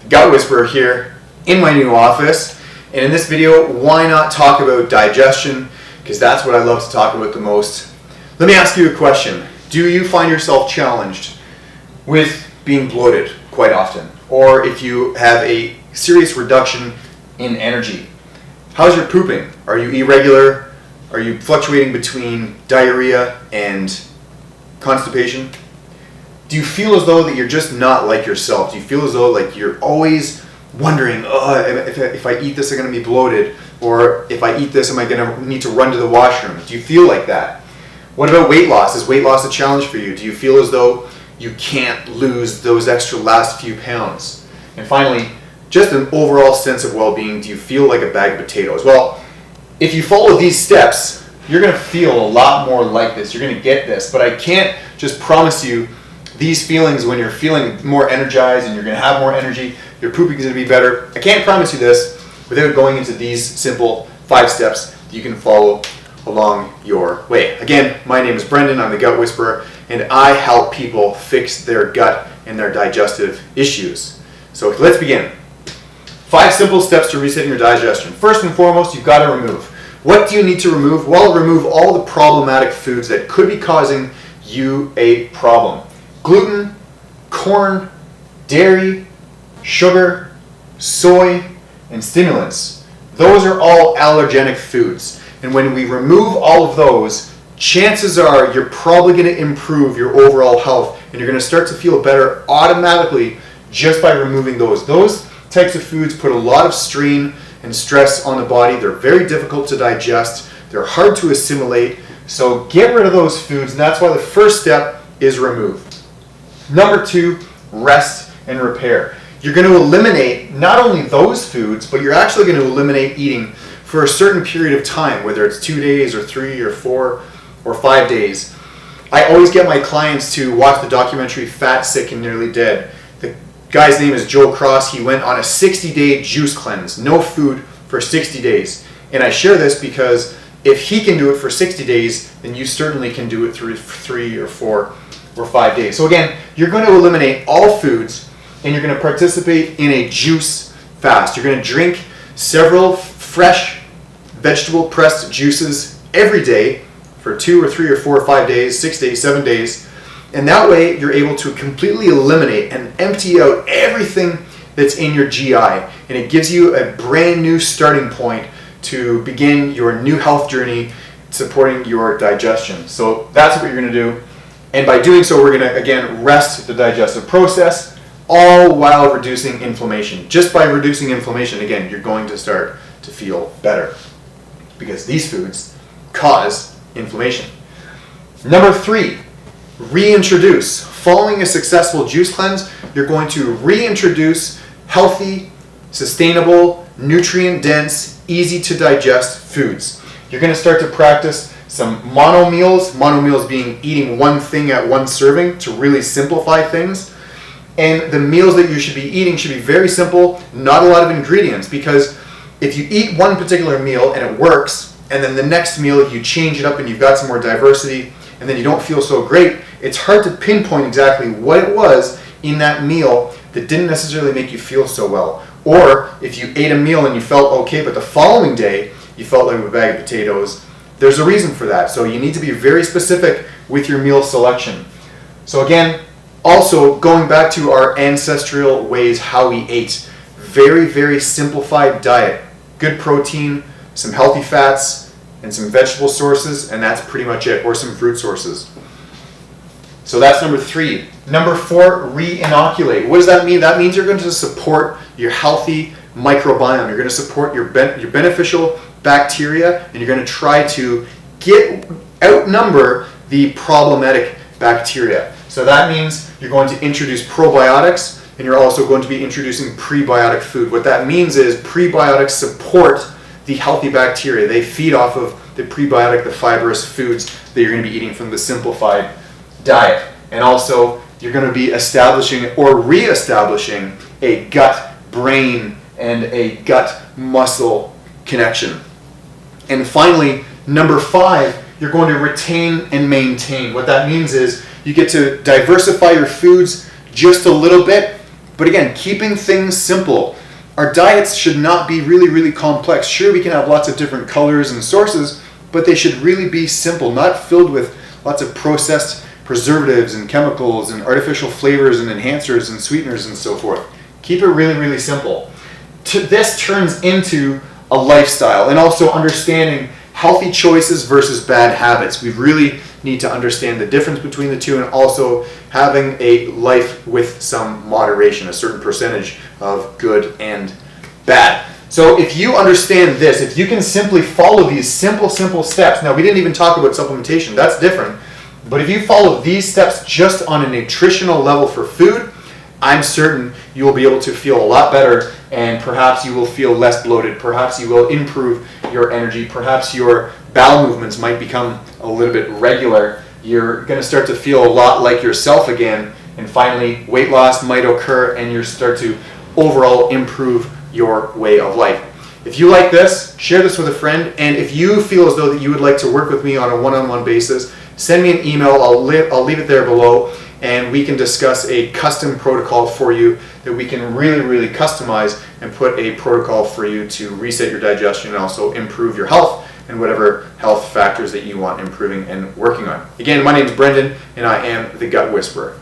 Gut Whisperer here in my new office, and in this video, why not talk about digestion, because that's what I love to talk about the most. Let me ask you a question. Do you find yourself challenged with being bloated quite often, or if you have a serious reduction in energy? How's your pooping? Are you irregular? Are you fluctuating between diarrhea and constipation? Do you feel as though that you're just not like yourself? Do you feel as though like you're always wondering, oh, if I eat this, I'm going to be bloated, or if I eat this, am I going to need to run to the washroom? Do you feel like that? What about weight loss? Is weight loss a challenge for you? Do you feel as though you can't lose those extra last few pounds? And finally, just an overall sense of well-being. Do you feel like a bag of potatoes? Well, if you follow these steps, you're going to feel a lot more like this. You're going to get this, but I can't just promise you these feelings when you're feeling more energized and you're going to have more energy, your pooping is going to be better. I can't promise you this without going into these simple 5 steps that you can follow along your way. Again, my name is Brendan, I'm the Gut Whisperer, and I help people fix their gut and their digestive issues. So let's begin. 5 simple steps to resetting your digestion. First and foremost, you've got to remove. What do you need to remove? Well, remove all the problematic foods that could be causing you a problem. Gluten, corn, dairy, sugar, soy, and stimulants. Those are all allergenic foods. And when we remove all of those, chances are you're probably going to improve your overall health and you're going to start to feel better automatically just by removing those. Those types of foods put a lot of strain and stress on the body. They're very difficult to digest. They're hard to assimilate. So get rid of those foods, and that's why the first step is remove. Number 2, rest and repair. You're going to eliminate not only those foods, but you're actually going to eliminate eating for a certain period of time, whether it's 2 days or 3 or 4 or 5 days. I always get my clients to watch the documentary Fat, Sick, and Nearly Dead. The guy's name is Joe Cross. He went on a 60-day juice cleanse, no food for 60 days. And I share this because if he can do it for 60 days, then you certainly can do it through 3 or 4 or 5 days. So again, you're going to eliminate all foods and you're going to participate in a juice fast. You're going to drink several fresh vegetable pressed juices every day for 2 or 3 or 4 or 5 days, 6 days, 7 days. And that way you're able to completely eliminate and empty out everything that's in your GI. And it gives you a brand new starting point to begin your new health journey supporting your digestion. So that's what you're going to do. And by doing so, we're going to, again, rest the digestive process, all while reducing inflammation. Just by reducing inflammation, again, you're going to start to feel better because these foods cause inflammation. Number 3, reintroduce. Following a successful juice cleanse, you're going to reintroduce healthy, sustainable, nutrient-dense, easy-to-digest foods. You're going to start to practice some mono meals being eating one thing at one serving to really simplify things. And the meals that you should be eating should be very simple, not a lot of ingredients, because if you eat one particular meal and it works, and then the next meal you change it up and you've got some more diversity, and then you don't feel so great, it's hard to pinpoint exactly what it was in that meal that didn't necessarily make you feel so well. Or if you ate a meal and you felt okay, but the following day you felt like a bag of potatoes, there's a reason for that. So you need to be very specific with your meal selection. So again, also going back to our ancestral ways, how we ate. Very, very simplified diet. Good protein, some healthy fats, and some vegetable sources, and that's pretty much it, or some fruit sources. So that's number 3. Number 4, reinoculate. What does that mean? That means you're going to support your healthy microbiome. You're going to support your beneficial bacteria, and you're going to try to outnumber the problematic bacteria. So that means you're going to introduce probiotics, and you're also going to be introducing prebiotic food. What that means is prebiotics support the healthy bacteria. They feed off of the prebiotic, the fibrous foods that you're going to be eating from the simplified diet. And also, you're going to be establishing or re-establishing a gut-brain and a gut-muscle connection. And finally, number 5, you're going to retain and maintain. What that means is you get to diversify your foods just a little bit, But again, keeping things simple. Our diets should not be really complex. Sure, we can have lots of different colors and sources, but they should really be simple, not filled with lots of processed preservatives and chemicals and artificial flavors and enhancers and sweeteners and so forth. Keep it really simple. This turns into a lifestyle, and also understanding healthy choices versus bad habits. We really need to understand the difference between the two, and also having a life with some moderation, a certain percentage of good and bad. So if you understand this, if you can simply follow these simple steps, now we didn't even talk about supplementation, that's different, but if you follow these steps just on a nutritional level for food, I'm certain you will be able to feel a lot better, and perhaps you will feel less bloated, perhaps you will improve your energy, perhaps your bowel movements might become a little bit regular, you're going to start to feel a lot like yourself again, and finally weight loss might occur and you start to overall improve your way of life. If you like this, share this with a friend, and if you feel as though that you would like to work with me on a one-on-one basis, send me an email, I'll leave it there below, and we can discuss a custom protocol for you that we can really customize and put a protocol for you to reset your digestion and also improve your health and whatever health factors that you want improving and working on. Again, my name is Brendan, and I am the Gut Whisperer.